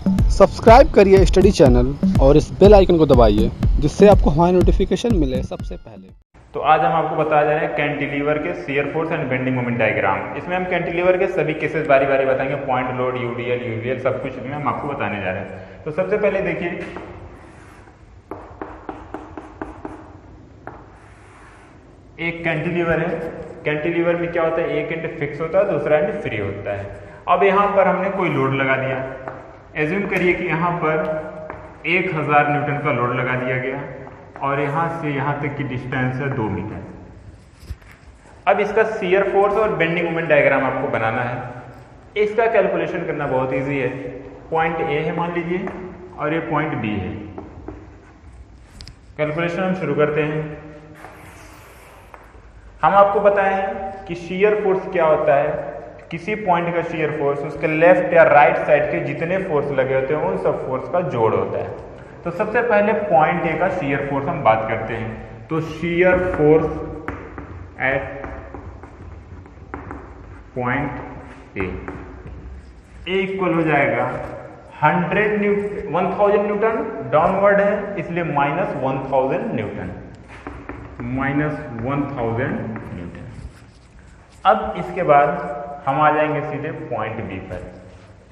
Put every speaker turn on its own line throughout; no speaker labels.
Subscribe करिए study channel और इस बेल आइकन को दबाइए जिससे आपको हमारी नोटिफिकेशन मिले सबसे पहले।
तो आज हम आपको बताया जा रहे हैं कैंटिलीवर के shear force and bending moment diagram. इसमें हम कैंटिलीवर के सभी केसेस बारी बारी बताएंगे, पॉइंट लोड, यूडीएल, यूवीएल, सब कुछ में हम आपको बताने जा रहे हैं। तो सबसे पहले देखिए, एक कैंटिलीवर है। कैंटिलीवर में क्या होता है, एक एंड फिक्स होता है, दूसरा एंड फ्री होता है। अब यहाँ पर हमने कोई लोड लगा दिया। एज्यूम करिए कि यहाँ पर 1000 न्यूटन का लोड लगा दिया गया और यहाँ से यहाँ तक की डिस्टेंस है 2 मीटर। अब इसका शियर फोर्स और बेंडिंग मोमेंट डायग्राम आपको बनाना है। इसका कैलकुलेशन करना बहुत इजी है। पॉइंट ए है मान लीजिए और ये पॉइंट बी है। कैलकुलेशन हम शुरू करते हैं। हम आपको बताएं कि शियर फोर्स क्या होता है। किसी पॉइंट का शियर फोर्स उसके लेफ्ट या राइट साइड के जितने फोर्स लगे होते हैं उन सब फोर्स का जोड़ होता है। तो सबसे पहले पॉइंट ए का शियर फोर्स हम बात करते हैं। तो shear force at point A equal हो जाएगा 1000 न्यूटन। डाउनवर्ड है इसलिए -1000 न्यूटन, -1000 न्यूटन। अब इसके बाद हम आ जाएंगे सीधे पॉइंट बी पर।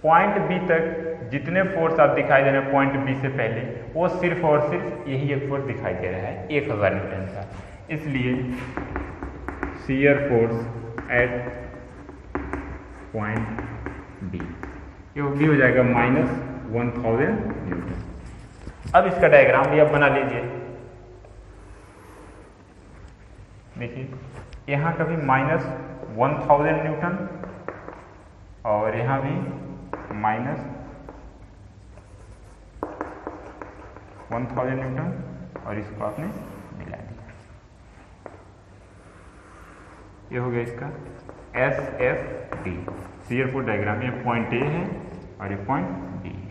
पॉइंट बी तक जितने फोर्स आप दिखाई दे रहे हैं पॉइंट बी से पहले, वो सिर्फ और सिर्फ यही एक फोर्स दिखाई दे रहा है 1000 न्यूटन का। इसलिए shear force at point B ये भी हो जाएगा -1000 न्यूटन। अब इसका डायग्राम भी आप बना लीजिए। देखिए यहाँ कभी -1000 न्यूटन और यहाँ भी -1000 न्यूटन और इसको आपने मिला दिया। ये हो गया इसका SFD शियर फोर्स डायग्राम। ये पॉइंट ए है और ये पॉइंट बी है।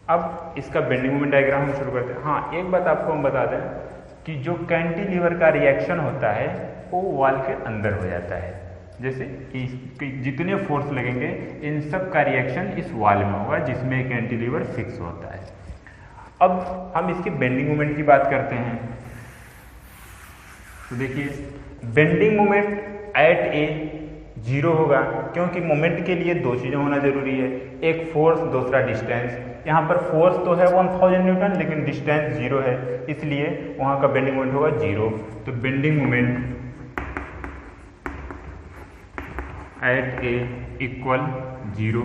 अब इसका बेंडिंग मोमेंट डायग्राम हम शुरू करते हैं। हाँ, एक बात आपको हम बता दें कि जो कैंटिलीवर का रिएक्शन होता है वो वॉल के अंदर हो जाता है। जैसे कि जितने फोर्स लगेंगे इन सब का रिएक्शन इस वॉल में होगा जिसमें कैंटिलीवर फिक्स होता है। अब हम इसकी बेंडिंग मोमेंट की बात करते हैं। तो देखिए बेंडिंग मोमेंट एट ए 0 होगा, क्योंकि मोमेंट के लिए दो चीज़ें होना जरूरी है, एक फोर्स दूसरा डिस्टेंस। यहाँ पर फोर्स तो है 1000 न्यूटन लेकिन डिस्टेंस 0 है, इसलिए वहाँ का बेंडिंग मोमेंट होगा 0। तो bending moment at A equal 0।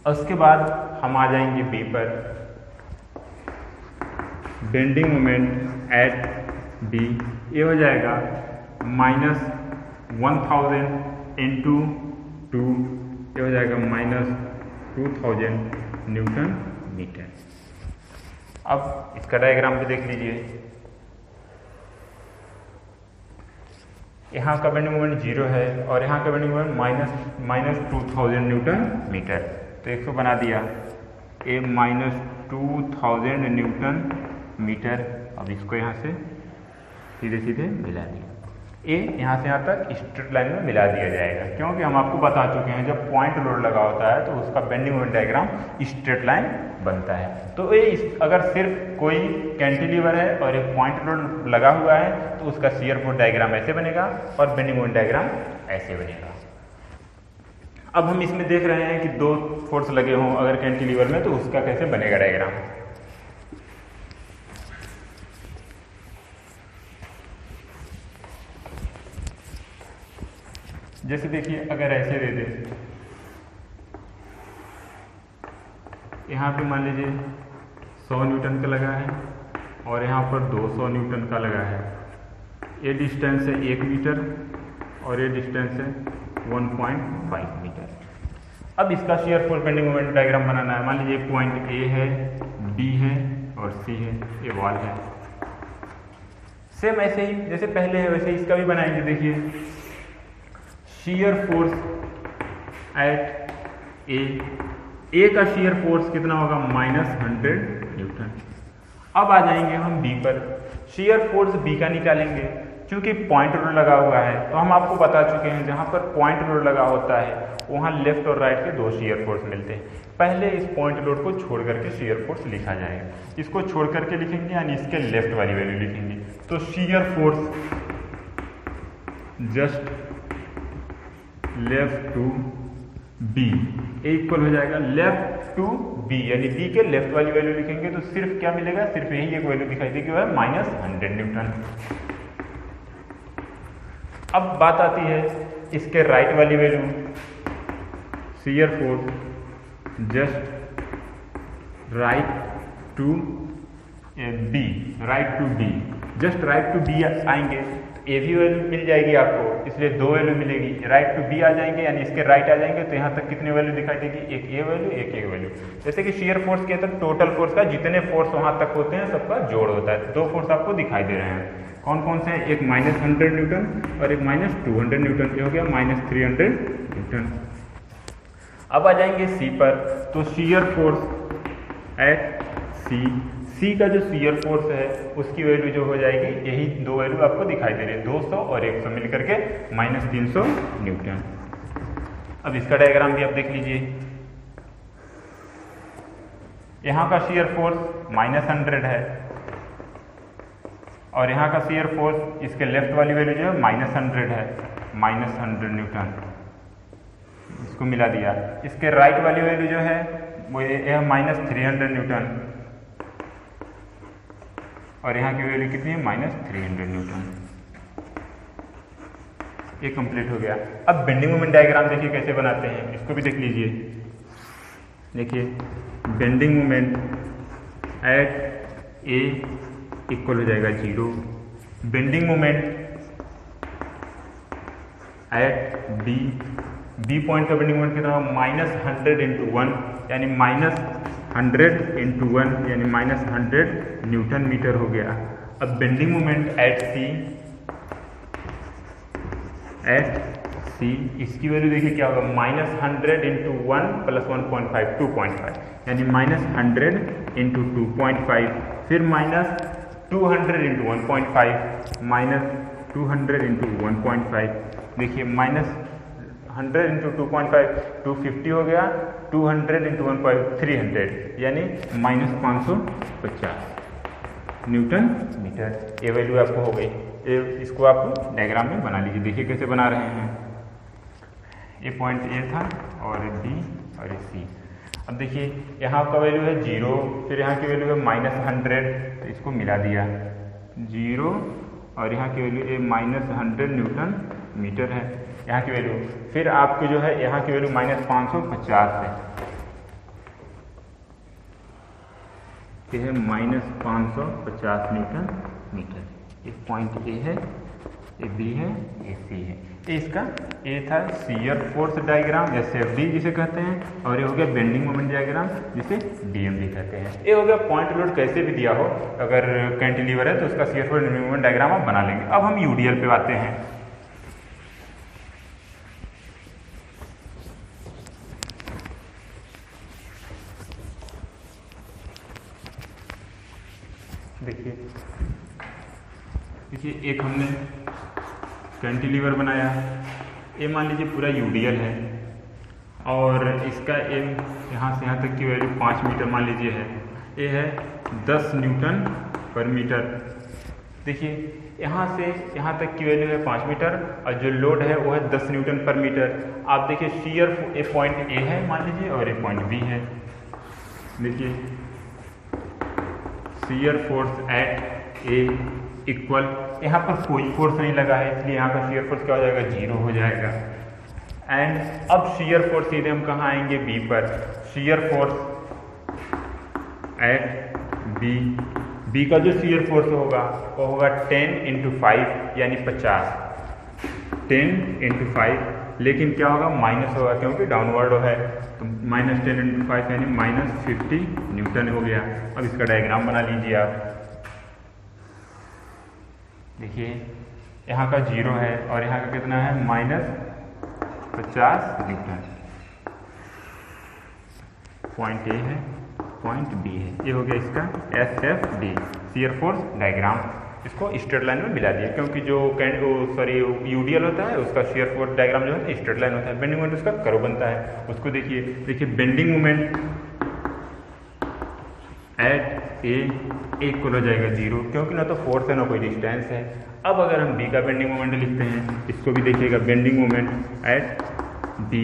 उसके बाद हम आ जाएंगे बी पर। बेंडिंग मोमेंट एट बी ये हो जाएगा -1000 इंटू 2, ये हो जाएगा -2000 न्यूटन मीटर। अब इसका डायग्राम भी देख लीजिए। यहाँ का बेंडिंग मोमेंट 0 है और यहाँ का बेंडिंग मोमेंट -2000 न्यूटन मीटर। तो इसको बना दिया ए -2000 न्यूटन मीटर। अब इसको यहाँ से सीधे सीधे मिला दिया। ए यहाँ से यहाँ तक स्ट्रेट लाइन में मिला दिया जाएगा, क्योंकि हम आपको बता चुके हैं जब पॉइंट लोड लगा होता है तो उसका bending moment diagram straight line बनता है। तो ये अगर सिर्फ कोई कैंटिलीवर है और एक पॉइंट लोड लगा हुआ है तो उसका शियर फोर्स डायग्राम ऐसे बनेगा और बेंडिंग मोमेंट डायग्राम ऐसे बनेगा। अब हम इसमें देख रहे हैं कि दो फोर्स लगे हों अगर कैंटिलीवर में, तो उसका कैसे बनेगा डायग्राम। जैसे देखिए अगर ऐसे दे दें, यहाँ पे मान लीजिए 100 न्यूटन का लगा है और यहाँ पर 200 न्यूटन का लगा है। ये डिस्टेंस है 1 मीटर और ये डिस्टेंस है 1.5 मीटर। अब इसका shear force bending moment diagram बनाना है। मान लीजिए पॉइंट ए है, बी है और सी है, ये वॉल है। सेम ऐसे ही जैसे पहले है वैसे इसका भी बनाएंगे। देखिए शियर फोर्स एट ए का शियर फोर्स कितना होगा, -100 न्यूटन। अब आ जाएंगे हम बी पर। शियर फोर्स बी का निकालेंगे क्योंकि पॉइंट रूल लगा हुआ है तो हम आपको बता चुके हैं जहाँ पर पॉइंट रूल लगा होता है वहाँ लेफ्ट और राइट के 2 शीयर फोर्स मिलते हैं। पहले इस पॉइंट लोड को छोड़ करके शीयर फोर्स लिखा जाएगा, इसको छोड़ करके लिखेंगे यानी इसके लेफ्ट वाली वैल्यू लिखेंगे। तो shear force just left to B equal हो जाएगा लेफ्ट टू बी, यानी बी के लेफ्ट वाली वैल्यू लिखेंगे तो सिर्फ क्या मिलेगा, सिर्फ यही एक वैल्यू दिखाई देगी, वह है -100 न्यूटन। अब बात आती है इसके राइट वाली value, shear force just right to B, right to B, just right to B आएंगे ए भी वैल्यू मिल जाएगी आपको, इसलिए 2 वैल्यू मिलेगी। राइट टू बी आ जाएंगे यानी इसके राइट आ जाएंगे तो यहाँ तक कितनी वैल्यू दिखाई देगी, एक ए वैल्यू एक ए वैल्यू। जैसे कि शीयर फोर्स के अंदर टोटल फोर्स का जितने फोर्स वहाँ तक होते हैं सबका जोड़ होता है। 2 फोर्स आपको दिखाई दे रहे हैं, कौन कौन से हैं, एक -100 न्यूटन और एक -200 न्यूटन, ये हो गया -300 न्यूटन। अब आ जाएंगे सी पर, तो शीयर फोर्स एट सी का जो शीयर फोर्स है उसकी वैल्यू जो हो जाएगी, यही 2 वैल्यू आपको दिखाई दे रही है, 200 और 100 मिलकर के -300 न्यूटन। अब इसका डायग्राम भी आप देख लीजिए, यहाँ का शीयर फोर्स -100 है और यहाँ का शीयर फोर्स इसके लेफ्ट वाली वैल्यू जो है -100 है, -100 न्यूटन, इसको मिला दिया। इसके राइट वाली वैल्यू जो है वो ये है -300 न्यूटन और यहाँ की वैल्यू कितनी है, -300 न्यूटन। ये कंप्लीट हो गया। अब बेंडिंग मोमेंट डायग्राम देखिए कैसे बनाते हैं, इसको भी देख लीजिए। देखिए bending moment at A equal हो जाएगा 0, bending moment at B point का बेंडिंग मोमेंट कितना होगा, -100 × 1 यानी -100 × 1 यानी -100 न्यूटन मीटर हो गया। अब बेंडिंग मोमेंट एट सी इसकी वैल्यू देखिए क्या होगा, -100 × 1 + 1.5 2.5 यानी -100 × 2.5, फिर -200 × 1.5 -200 × 1.5, देखिए -100 × 2.5 250 हो गया, 200 × 1.5 300 यानी -550 न्यूटन मीटर। ये वैल्यू आपको हो गई। इसको आप डायग्राम में बना लीजिए, देखिए कैसे बना रहे हैं। ये पॉइंट ए था और बी और सी। अब देखिए यहाँ का वैल्यू है 0, फिर यहाँ की वैल्यू है -100 तो इसको मिला दिया 0 और यहाँ की वैल्यू -100 न्यूटन मीटर है यहाँ की वैल्यू। फिर आपको जो है यहाँ की वैल्यू -550 है, ये है -550 न्यूटन मीटर। एक पॉइंट ए है, ये बी है, ये सी है। ये इसका ए था शीयर फोर्स डायग्राम या सेफडी जिसे कहते हैं, और ये हो गया बेंडिंग मोमेंट डायग्राम जिसे डीएम भी कहते हैं। ये हो गया पॉइंट लोड कैसे भी दिया हो, अगर कैंटिलीवर है तो उसका shear force bending moment diagram आप बना लेंगे। अब हम यूडीएल पे आते हैं। देखिए एक हमने कैंटिलीवर बनाया, ये मान लीजिए पूरा यूडीएल है और इसका एम यहाँ से यहाँ तक की वैल्यू 5 मीटर मान लीजिए है, ये है 10 न्यूटन पर मीटर। देखिए यहाँ से यहाँ तक की वैल्यू है 5 मीटर और जो लोड है वो है 10 न्यूटन पर मीटर। आप देखिए शीयर ए पॉइंट ए है मान लीजिए और एक पॉइंट बी है। देखिए shear force at A equal, यहाँ पर कोई फोर्स नहीं लगा है इसलिए यहाँ का शीयर फोर्स क्या हो जाएगा, 0 हो जाएगा। एंड अब शीयर फोर्स सीधे हम कहाँ आएंगे, बी पर। शीयर फोर्स एट बी का जो शीयर फोर्स होगा वो होगा 10 × 5 यानी 50, 10 × 5, लेकिन क्या होगा माइनस होगा क्योंकि डाउनवर्ड है, तो -10 × 5 यानी -50 न्यूटन हो गया। अब इसका डायग्राम बना लीजिए आप। देखिए यहाँ का 0 है और यहाँ का कितना है, -50 न्यूटन। पॉइंट ए है, पॉइंट बी है, ये हो गया इसका SFD शीयर फोर्स डायग्राम। इसको स्ट्रेट लाइन में मिला दिया, क्योंकि जो यूडीएल होता है उसका शियर फोर्स डायग्राम जो है स्ट्रेट लाइन होता है, बेंडिंग मोमेंट उसका कर्व बनता है। उसको देखिए bending moment at A equal हो जाएगा 0, क्योंकि ना तो फोर्स है ना कोई डिस्टेंस है। अब अगर हम बी का बेंडिंग मोमेंट लिखते हैं, इसको भी देखिएगा बेंडिंग मोमेंट एट बी,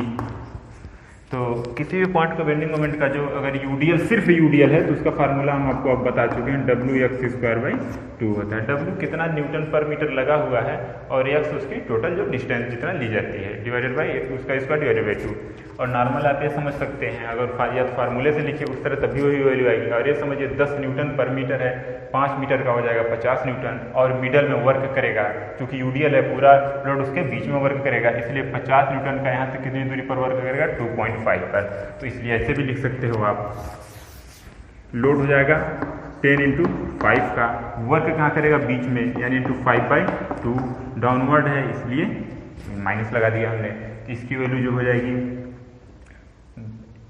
तो किसी भी पॉइंट का बेंडिंग मोमेंट का जो अगर यूडीएल सिर्फ यूडीएल है तो उसका फार्मूला हम आपको अब बता चुके हैं, Wx²/2 होता है। W कितना न्यूटन पर मीटर लगा हुआ है और x उसकी टोटल जो डिस्टेंस जितना ली जाती है डिवाइडेड बाई उसका स्क्वायर डिवाइडेड बाई 2। और नॉर्मल आप ये समझ सकते हैं, अगर या तो फार्मूले से लिखिए उस तरह तभी वही वैल्यू आएगी। और ये समझिए 10 न्यूटन पर मीटर है, 5 मीटर का हो जाएगा 50 न्यूटन, और मिडल में वर्क करेगा क्योंकि यूडीएल है, पूरा लोड उसके बीच में वर्क करेगा, इसलिए 50 न्यूटन का यहाँ से कितनी दूरी पर वर्क करेगा 2.5 पर। तो इसलिए ऐसे भी लिख सकते हो आप, लोड हो जाएगा 10 × 5 का, वर्क कहाँ करेगा बीच में, यानी × 5/2, डाउनवर्ड है इसलिए माइनस लगा दिया हमने। इसकी वैल्यू जो हो जाएगी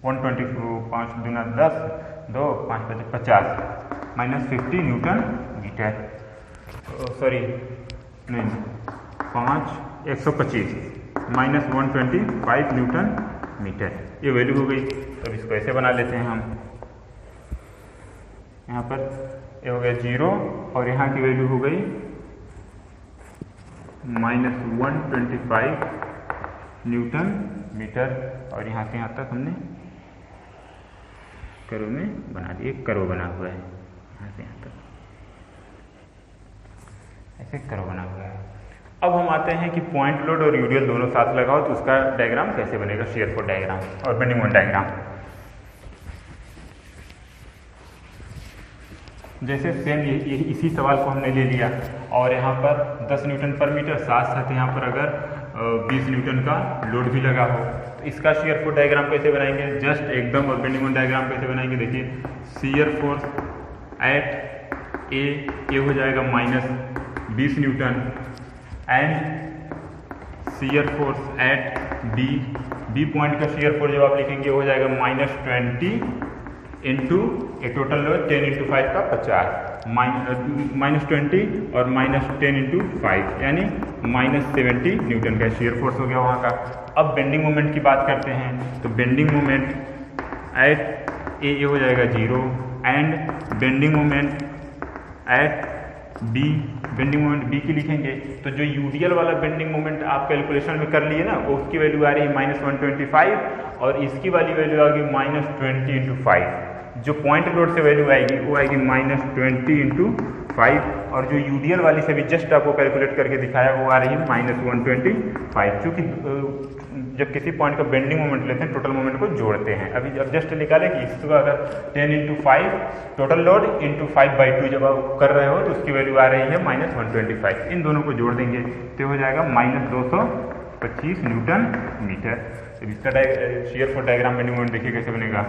124, 5 दूना 10, 2 5 5 50 -50 न्यूटन मीटर, सॉरी नहीं 5 125 -125 न्यूटन मीटर, ये वैल्यू हो गई। तो इसको ऐसे बना लेते हैं हम, यहाँ पर ये हो गया 0 और यहाँ की वैल्यू हो गई -125 न्यूटन मीटर, और यहाँ से यहाँ तक हमने कर्व में बना दिए, कर्व बना हुआ है यहाँ से यहाँ तक, ऐसे कर्व बना हुआ है। अब हम आते हैं कि पॉइंट लोड और यूडीएल दोनों साथ लगाओ तो उसका डायग्राम कैसे बनेगा, शियर फोर्स डायग्राम और बेंडिंग मोमेंट डायग्राम। जैसे सेम इसी सवाल को हमने ले लिया और यहाँ पर 10 न्यूटन पर मीटर, साथ साथ यहाँ पर अगर 20 न्यूटन का लोड भी लगा हो, तो इसका शियर फोर्स डायग्राम कैसे बनाएंगे, जस्ट एकदम, और बेंडिंग मोमेंट डायग्राम कैसे बनाएंगे, देखिए शियर फोर्स एट ए हो जाएगा -20 newton and shear force at B point का शियर फोर्स जब आप लिखेंगे हो जाएगा -20 इंटू ए टोटल लोड 10 × 5 का 50, -20 और -10 × 5 यानी -70 न्यूटन का शियर फोर्स हो गया वहाँ का। अब बेंडिंग मोमेंट की बात करते हैं, तो बेंडिंग मोमेंट एट ए हो जाएगा 0 and bending moment at B, bending moment B की लिखेंगे तो जो यूडीएल वाला बेंडिंग मोमेंट आप कैलकुलेशन में कर लिए ना, उसकी वैल्यू आ रही है -125 और इसकी वाली वैल्यू आ गई -20 × 5। जो पॉइंट लोड से वैल्यू आएगी वो आएगी -20 × 5 और जो यूडीएल वाली से भी जस्ट आपको कैलकुलेट करके दिखाया वो आ रही है -125। क्योंकि जब किसी पॉइंट का बेंडिंग मोमेंट लेते हैं टोटल मोमेंट को जोड़ते हैं। अभी जब जस्ट निकाले कि इसका अगर 10 × 5 टोटल लोड × 5/2 जब आप कर रहे हो तो उसकी वैल्यू आ रही है -125। इन दोनों को जोड़ देंगे तो हो जाएगा -225 न्यूटन मीटर। तो इसका shear force diagram bending moment देखिए कैसे बनेगा।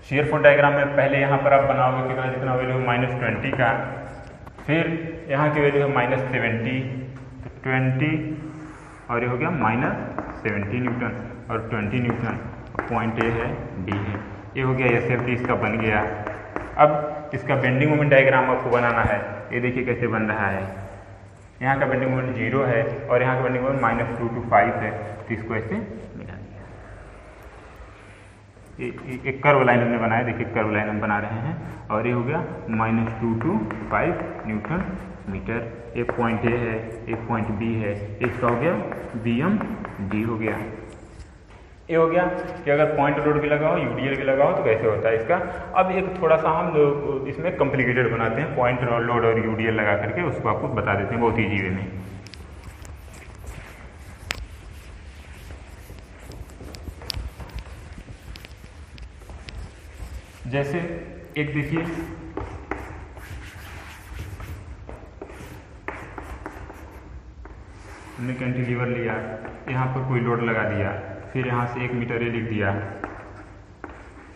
शियर फोर्स डायग्राम में पहले यहाँ पर आप बनाओगे कितना, जितना वैल्यू -20 का, फिर यहाँ की वैल्यू है -70, 20 और ये हो गया -70 न्यूटन और 20 न्यूटन, पॉइंट ए है बी है, ये हो गया एसएफटी इसका बन गया। अब इसका बेंडिंग मोमेंट डायग्राम आपको बनाना है, ये देखिए कैसे बन रहा है। यहाँ का बेंडिंग मोमेंट 0 है और यहाँ का बेंडिंग मोमेंट -2 to 5 है, तो इसको ऐसे मिला दिया। एक कर्व लाइन हमने बनाया, देखिए कर्व लाइन हम बना रहे हैं और ये हो गया -2 to 5 न्यूटन मीटर। एक पॉइंट ए है, एक पॉइंट बी है, इसका हो गया BM D हो गया। ये हो गया कि अगर पॉइंट लोड भी लगाओ यूडीएल भी लगाओ तो कैसे होता है इसका। अब एक थोड़ा सा हम इसमें कॉम्प्लिकेटेड बनाते हैं, पॉइंट लोड और यूडीएल लगा करके उसको आपको बता देते हैं बहुत ईजी वे में। जैसे एक देखिए हमने कैंटिलीवर लिया, यहाँ पर कोई लोड लगा दिया, फिर यहाँ से 1 मीटर ए लिख दिया,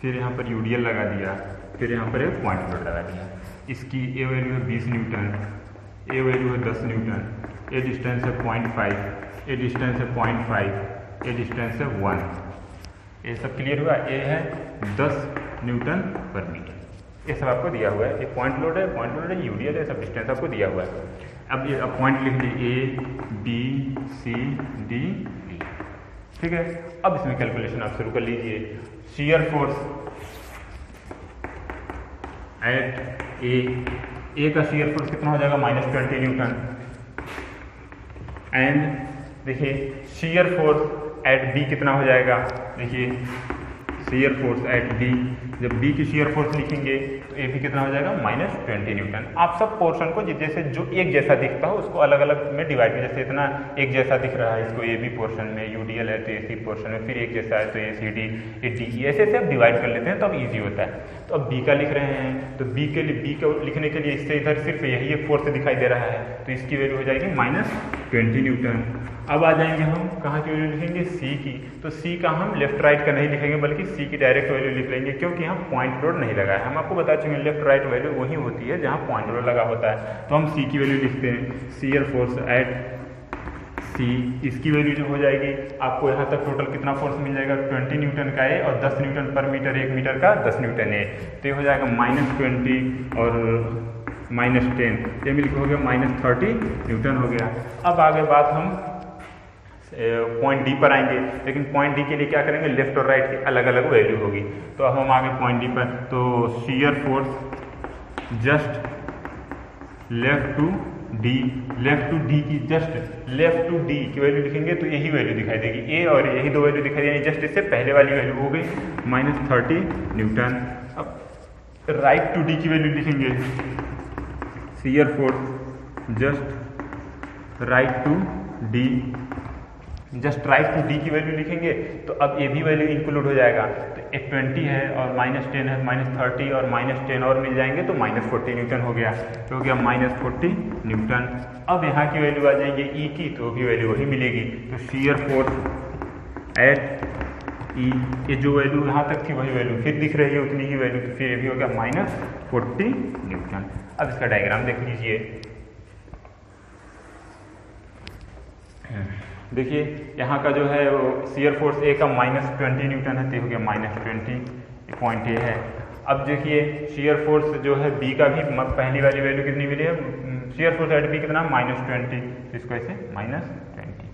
फिर यहाँ पर यूडीएल लगा दिया, फिर यहाँ पर एक पॉइंट लोड लगा दिया। इसकी ए वैल्यू है 20 न्यूटन, ए वैल्यू है 10 न्यूटन, ए डिस्टेंस है 0.5, ए डिस्टेंस है 0.5, ए डिस्टेंस है 1। ये सब क्लियर हुआ। ए है 10 न्यूटन पर मीटर। ये सब आपको दिया हुआ है, ये पॉइंट लोड है, यूडीएल है, सब डिस्टेंस आपको दिया हुआ है। अब ये अब पॉइंट लिख लीजिए ए बी सी डी ई, ठीक है। अब इसमें कैलकुलेशन आप शुरू कर लीजिए। शियर फोर्स एट ए का शियर फोर्स कितना हो जाएगा -20 न्यूटन। एंड देखिए शियर फोर्स एट बी कितना हो जाएगा, देखिए शियर फोर्स एट बी, जब बी की शियर फोर्स लिखेंगे तो ए भी कितना हो जाएगा -20 न्यूटन। आप सब पोर्शन को जैसे जो एक जैसा दिखता हो उसको अलग अलग में डिवाइड कर, जैसे इतना एक जैसा दिख रहा है इसको ए बी पोर्शन में, यूडीएल है तो ए सी पोर्शन में, फिर एक जैसा है तो ए सी डी ए डी ई, ऐसे ऐसे आप डिवाइड कर लेते हैं तो अब ईजी होता है। तो अब बी का लिख रहे हैं तो बी के लिए, बी को लिखने के लिए इससे इधर सिर्फ यही एक फोर्स दिखाई दे रहा है तो इसकी वैल्यू हो जाएगी -20 न्यूटन। अब आ जाएंगे हम कहाँ की वैल्यू लिखेंगे, सी की। तो सी का हम लेफ्ट राइट का नहीं लिखेंगे बल्कि सी की डायरेक्ट वैल्यू लिख लेंगे, क्योंकि हम पॉइंट लोड नहीं लगा है। हम आपको बता चुके हैं लेफ्ट राइट वैल्यू वही होती है जहाँ पॉइंट लोड लगा होता है। तो हम सी की वैल्यू लिखते हैं, शियर फोर्स एट सी, इसकी वैल्यू जो हो जाएगी आपको यहाँ तक टोटल कितना फोर्स मिल जाएगा, 20 न्यूटन का ए और 10 न्यूटन पर मीटर, 1 मीटर का 10 न्यूटन ए, तो ये हो जाएगा -20 और -10, ये मिलकर हो गया -30 न्यूटन हो गया। अब आगे बात हम पॉइंट डी पर आएंगे, लेकिन पॉइंट डी के लिए क्या करेंगे, लेफ्ट और राइट की अलग अलग वैल्यू होगी। तो अब हम आगे पॉइंट डी पर, तो shear force just left to D की जस्ट लेफ्ट टू डी की वैल्यू लिखेंगे तो यही वैल्यू दिखाई देगी, ए और यही दो वैल्यू दिखाई देगी, जस्ट इससे पहले वाली वैल्यू हो गई -30 न्यूटन। अब राइट टू डी की वैल्यू लिखेंगे, shear force just right to D, just right to D की वैल्यू लिखेंगे तो अब ये भी वैल्यू इंक्लूड हो जाएगा। तो 20 है और -10 है, -30 और -10 और मिल जाएंगे तो -40 न्यूटन हो गया, तो हो गया -40 न्यूटन। अब यहाँ की वैल्यू आ जाएंगे ई की, तो भी वैल्यू वही मिलेगी। तो शियर फोर्स एट ई, ये जो वैल्यू यहाँ तक थी वही वैल्यू फिर दिख रही है, उतनी ही वैल्यू, तो फिर ये भी हो गया -40 न्यूटन। अब इसका डायग्राम देख लीजिए, देखिए यहाँ का जो है वो शियर फोर्स ए का -20 न्यूटन है, तो हो गया -20 पॉइंट ए है। अब देखिए शियर फोर्स जो है बी का भी पहली वाली वैल्यू कितनी मिली है, शियर फोर्स एट बी कितना -20, इसको ऐसे -20,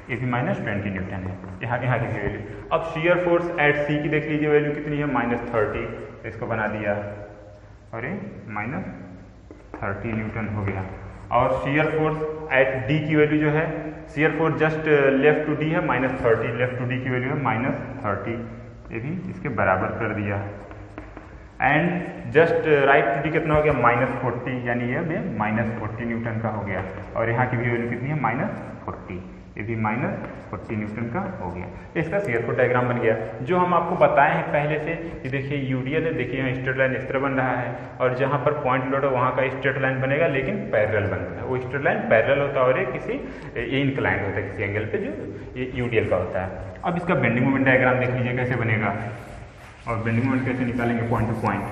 ये भी -20 न्यूटन है यहाँ की वैल्यू। अब शियर फोर्स एट सी की देख लीजिए वैल्यू कितनी है, -30, तो इसको बना दिया और ये -30 न्यूटन हो गया। और शियर फोर्स एट डी की वैल्यू जो है, shear force just left to D है -30, लेफ्ट टू डी की वैल्यू है -30, ये भी इसके बराबर कर दिया। And just right to D कितना हो गया, -40, यानी ये -40 न्यूटन का हो गया। और यहाँ की भी वैल्यू कितनी है, -40, ये भी -40 न्यूटन का हो गया। इसका शियर फोर्स डायग्राम बन गया। जो हम आपको बताए हैं पहले से, ये देखिए यूडीएल है, देखिए यहाँ स्ट्रेट लाइन इस तरह बन रहा है, और जहाँ पर पॉइंट लोड है वहाँ का स्ट्रेट लाइन बनेगा लेकिन पैरेलल बनता है, वो स्ट्रेट लाइन पैरेलल होता है और ये इंक्लाइंड होता है किसी एंगल पे, जो ये यूडीएल का होता है। अब इसका बेंडिंग मोमेंट डायग्राम देख लीजिए कैसे बनेगा, और बेंडिंग मोमेंट कैसे निकालेंगे पॉइंट टू पॉइंट।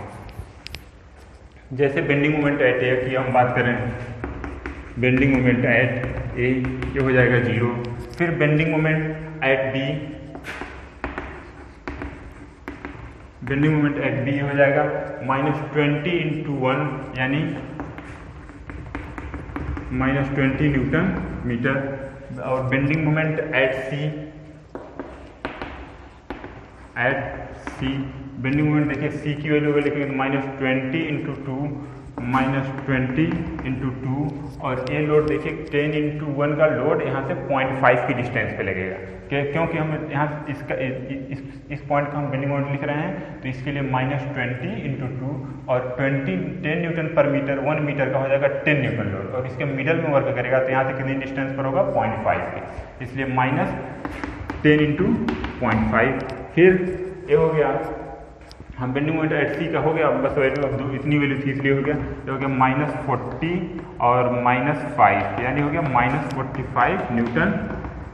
जैसे बेंडिंग मोमेंट एट ए की हम बात करें, बेंडिंग मोमेंट एट ए ये हो जाएगा 0, फिर bending moment at B, bending moment at B हो जाएगा -20 × 1 यानी -20 न्यूटन मीटर। और bending moment at C, bending moment देखिए सी की वैल्यू होगी लेकिन -20 × 2, -20 × 2, और ये लोड देखिए 10 × 1 का लोड यहाँ से 0.5 की डिस्टेंस पे लगेगा, क्योंकि हम यहाँ इसका इस पॉइंट का हम बेंडिंग मोमेंट लिख रहे हैं, तो इसके लिए -20 × 2 और 10 न्यूटन पर मीटर, 1 मीटर का हो जाएगा 10 न्यूटन लोड, और इसके मिडल में वर्क करेगा तो यहाँ से कितनी डिस्टेंस पर होगा, 0.5 की, इसलिए -10 × 0.5। फिर ये हो गया, हम बेंडिंग मोमेंट एट सी का हो गया, बस वैल्यू अब इतनी वैल्यू थी इसलिए हो गया, ये हो गया -40 और -5, यानी हो गया -45 न्यूटन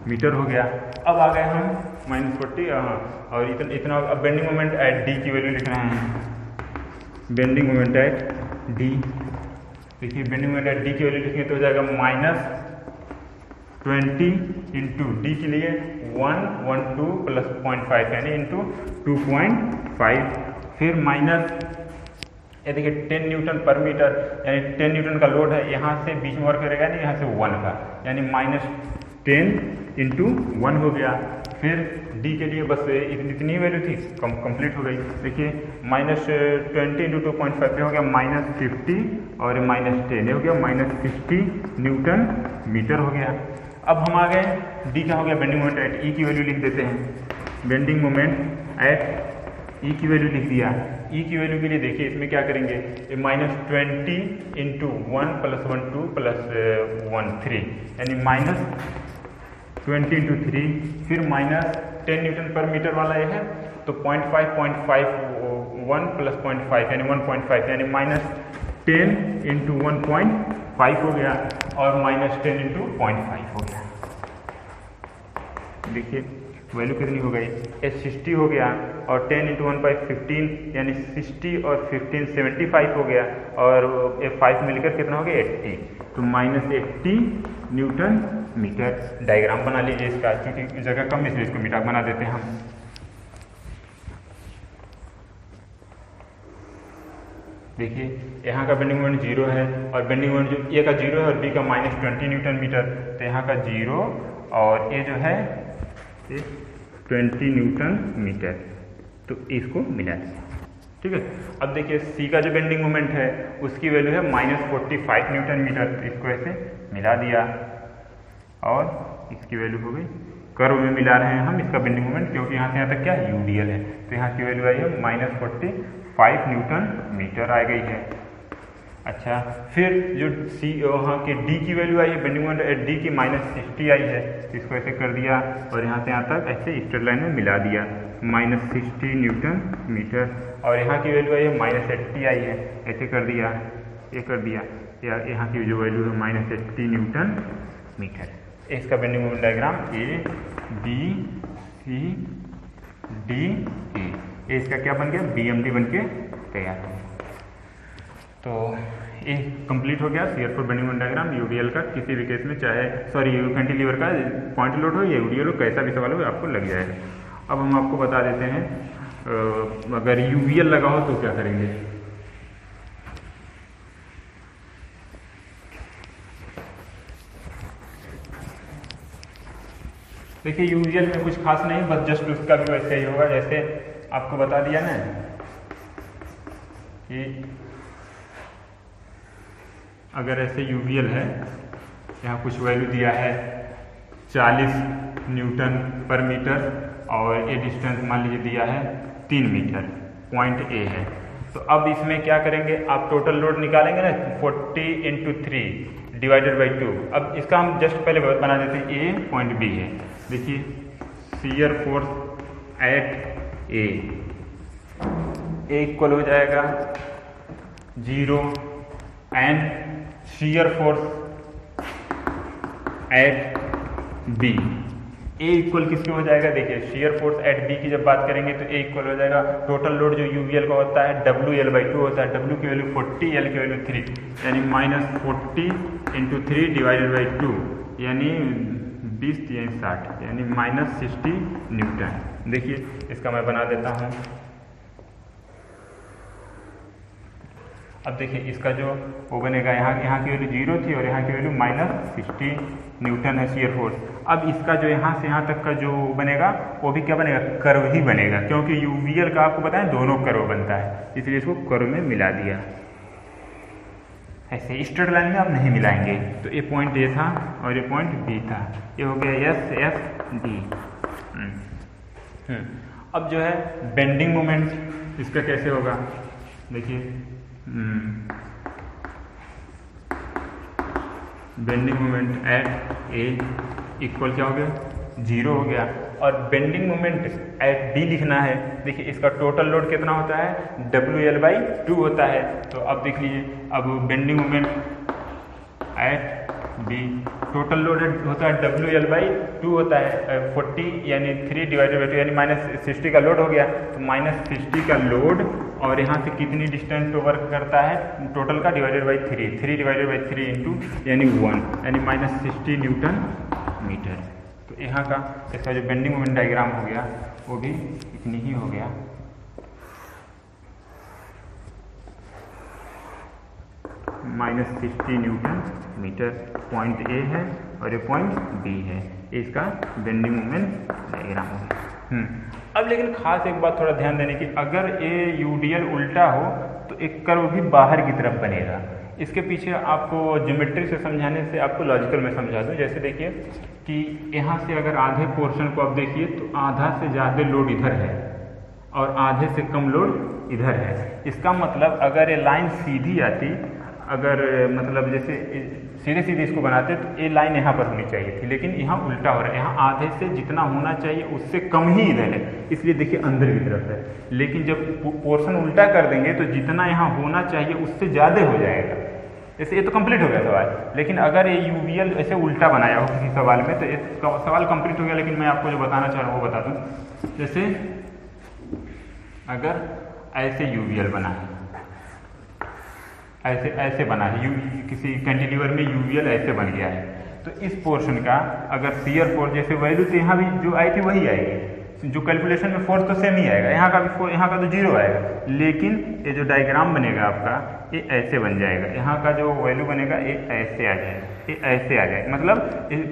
मीटर हो गया। अब आ गए हम -40 और इतना। अब बेंडिंग मोमेंट एट डी की वैल्यू लिख रहे हैं, बेंडिंग मोमेंट एट डी, देखिए बेंडिंग मोमेंट एट डी की वैल्यू लिखेंगे तो हो जाएगा -20 × डी के लिए 112 + 0.5 यानी × 2.5, फिर माइनस ये देखिए 10 न्यूटन पर मीटर, यानी 10 न्यूटन का लोड है, यहाँ से बीच में वर्क करेगा नहीं, यहाँ से 1 का, यानी -10 × 1 हो गया। फिर डी के लिए बस इतनी वैल्यू थी, कंप्लीट हो गई। देखिए -20 × 2.5 हो गया -50 और -10 हो गया -60 न्यूटन मीटर हो गया। अब हम आ गए डी क्या हो गया, बेंडिंग मोमेंट एट ई की वैल्यू लिख देते हैं। बेंडिंग मोमेंट एट ई की वैल्यू लिख दिया। ई की वैल्यू के लिए देखिए इसमें क्या करेंगे, -20 × 1 + 1 2 + 1 3, यानी -20 × 3, फिर -10 न्यूटन पर मीटर वाला ये है, तो 0.5 0.5 1 + 0.5 यानी 1.5, यानी -10 × 1.5 हो गया और -10 × 0.5 हो गया। देखिए वैल्यू कितनी हो गई, 60 हो गया और 10 × 1.5 15, यानी 60 और 15 75 हो गया और ये 5 मिलकर कितना हो गया 80, तो -80 न्यूटन मीटर। डायग्राम बना लीजिए इसका, क्योंकि जगह कम इसलिए इसको मीटर बना देते हैं हम। देखिए यहाँ का बेंडिंग मोमेंट 0 है और बेंडिंग मोमेंट जो ए का 0 है और बी का -20 न्यूटन मीटर, तो यहाँ का 0 और ये जो है 20 न्यूटन मीटर, तो इसको मिला दिया। ठीक है, अब देखिए सी का जो बेंडिंग मोमेंट है उसकी वैल्यू है -45 न्यूटन मीटर, तो इसको ऐसे मिला दिया और इसकी वैल्यू हो गई, कर्व में मिला रहे हैं हम इसका बेंडिंग मोमेंट, क्योंकि यहाँ से यहाँ तक क्या यूडीएल है, तो यहाँ की वैल्यू आई है -45 न्यूटन मीटर आ गई है। अच्छा, फिर जो सी वहाँ के डी की वैल्यू आई है, बेंडिंग मोमेंट एट डी की -60 आई है, तो इसको ऐसे कर दिया और यहाँ से यहाँ तक ऐसे स्ट्रेट लाइन में मिला दिया, -60 न्यूटन मीटर, और यहाँ की वैल्यू आई है -80 आई है, ऐसे कर दिया, ये कर दिया, या यहाँ की जो वैल्यू है -80 न्यूटन मीटर। इसका bending moment diagram A B C D A, इसका क्या बन गया, BMD बन के तैयार हो गया। तो ये कंप्लीट हो गया shear force bending moment diagram UDL का। किसी भी केस में चाहे कैंटिलीवर का पॉइंट लोड हो या यूडीएल हो, कैसा भी सवाल हो आपको लग जाएगा। अब हम आपको बता देते हैं अगर यूवीएल लगा हो तो क्या करेंगे। देखिए यूवीएल में कुछ खास नहीं, बस जस्ट उसका भी वैसे ही होगा जैसे आपको बता दिया ना कि अगर ऐसे यूवीएल है, यहाँ कुछ वैल्यू दिया है 40 न्यूटन पर मीटर और ये डिस्टेंस मान लीजिए दिया है 3 मीटर, पॉइंट ए है, तो अब इसमें क्या करेंगे, आप टोटल लोड निकालेंगे ना 40 × 3 डिवाइडेड बाई 2। अब इसका हम जस्ट पहले बना देते हैं, ए पॉइंट बी है। देखिए shear force at A equal हो जाएगा 0 and shear force at B, A equal किसके हो जाएगा, देखिए शियर फोर्स एट बी की जब बात करेंगे तो ए इक्वल हो जाएगा टोटल लोड जो यूवीएल का होता है WL/2 होता है, W की वैल्यू 40, L की वैल्यू 3, यानी -40 × 3 डिवाइडेड बाई 2, यानी 20 × 60, यानी -60 न्यूटन। देखिए इसका मैं बना देता हूँ। अब देखिए इसका जो वो बनेगा, यहाँ की वैल्यू 0 थी और यहाँ की वैल्यू -60 न्यूटन है शियर फोर्स। अब इसका जो यहाँ से यहाँ तक का जो बनेगा वो भी क्या बनेगा, कर्व ही बनेगा, क्योंकि यूवीएल का आपको बताएं दोनों कर्व बनता है, इसलिए इसको कर्व में मिला दिया। ऐसे स्ट्रेट लाइन में आप नहीं मिलाएंगे, तो ये पॉइंट ए था और ये पॉइंट बी था, ये हो गया SFD। अब जो है बेंडिंग मोमेंट इसका कैसे होगा, देखिए bending moment at A equal क्या हो गया, 0 हो गया, और बेंडिंग मोमेंट एट बी लिखना है। देखिए इसका टोटल लोड कितना होता है, WL/2 होता है, तो अब देख लीजिए, अब bending moment at B total load होता है WL/2 होता है 40, यानी 3 डिवाइडेड बाई 2, यानी -60 का लोड हो गया, तो -60 का लोड और यहाँ से कितनी डिस्टेंस पे वर्क करता है टोटल का divided by 3 divided by 3 into यानी 1, यानी -60 न्यूटन मीटर। तो यहाँ का इसका जो बेंडिंग मोमेंट डायग्राम हो गया वो भी इतनी ही हो गया। -60 न्यूटन मीटर। पॉइंट ए है और ये पॉइंट बी है, इसका बेंडिंग मोमेंट डायग्राम है। अब लेकिन खास एक बात थोड़ा ध्यान देने की, अगर ये यूडीएल उल्टा हो तो एक कर्व भी बाहर की तरफ बनेगा। इसके पीछे आपको ज्योमेट्री से समझाने से आपको लॉजिकल में समझा दूँ। जैसे देखिए कि यहाँ से अगर आधे पोर्शन को आप देखिए तो आधा से ज़्यादा लोड इधर है और आधे से कम लोड इधर है। इसका मतलब अगर ये लाइन सीधी आती, अगर मतलब जैसे सीधे सीधे इसको बनाते तो ये लाइन यहाँ पर होनी चाहिए थी, लेकिन यहाँ उल्टा हो रहा है। यहाँ आधे से जितना होना चाहिए उससे कम ही इधर है, इसलिए देखिए अंदर की तरफ है। लेकिन जब पोर्शन उल्टा कर देंगे तो जितना यहाँ होना चाहिए उससे ज़्यादा हो जाएगा। जैसे ये तो कंप्लीट हो गया सवाल, लेकिन अगर ये यूवीएल ऐसे उल्टा बनाया हो किसी सवाल में तो ये सवाल कंप्लीट हो गया। लेकिन मैं आपको जो बताना चाह रहा हूँ वो बता दूँ। जैसे अगर ऐसे यूवीएल बना है, ऐसे बना है, किसी कैंटिलीवर में यूवीएल ऐसे बन गया है, तो इस पोर्शन का अगर शियर फोर्स जैसे वैल्यू तो यहाँ भी जो आई थी वही आएगी, जो कैलकुलेशन में फोर्स तो सेम ही आएगा, यहाँ का तो जीरो आएगा। लेकिन ये जो डायग्राम बनेगा आपका ये ऐसे बन जाएगा, यहाँ का जो वैल्यू बनेगा ये ऐसे आ जाएगा, ये ऐसे आ जाएगा। मतलब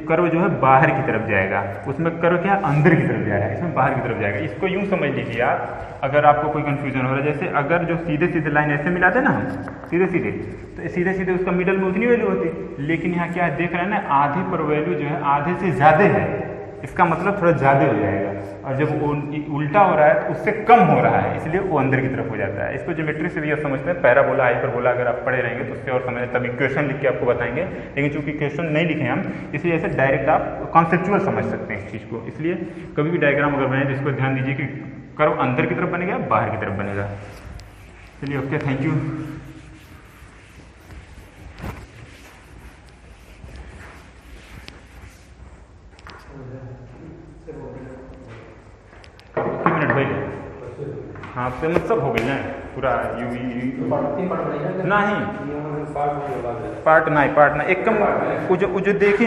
कर्व जो है बाहर की तरफ जाएगा, उसमें कर्व क्या अंदर की तरफ जा रहा है, इसमें बाहर की तरफ जाएगा। इसको यूँ समझ लीजिए आप, अगर आपको कोई कन्फ्यूजन हो रहा है, जैसे अगर जो सीधे सीधे लाइन ऐसे मिलाते ना हम सीधे सीधे, तो सीधे सीधे उसका मिडल में उतनी वैल्यू होती। लेकिन यहाँ क्या देख रहे हैं ना, आधे पर वैल्यू जो है आधे से ज़्यादा है, इसका मतलब थोड़ा ज़्यादा हो जाएगा। और जब उल्टा हो रहा है तो उससे कम हो रहा है, इसलिए वो अंदर की तरफ हो जाता है। इसको ज्योमेट्री से भी आप समझते हैं, पैराबोला हाइपरबोला अगर आप पढ़े रहेंगे तो उससे और समझ, तभी क्वेश्चन लिख के आपको बताएंगे। लेकिन चूंकि क्वेश्चन नहीं लिखे हम, इसलिए ऐसे डायरेक्ट आप कॉन्सेप्चुअल समझ सकते हैं इस चीज़ को। इसलिए कभी भी डायग्राम अगर बनाए तो इसको ध्यान दीजिए कि कर्व अंदर की तरफ बनेगा बाहर की तरफ बनेगा। चलिए ओके, थैंक यू। कितने मिनट भाई? हाँ पेमेंट सब हो गई ना पूरा नहीं पार्ट नहीं, एक कम जो देखी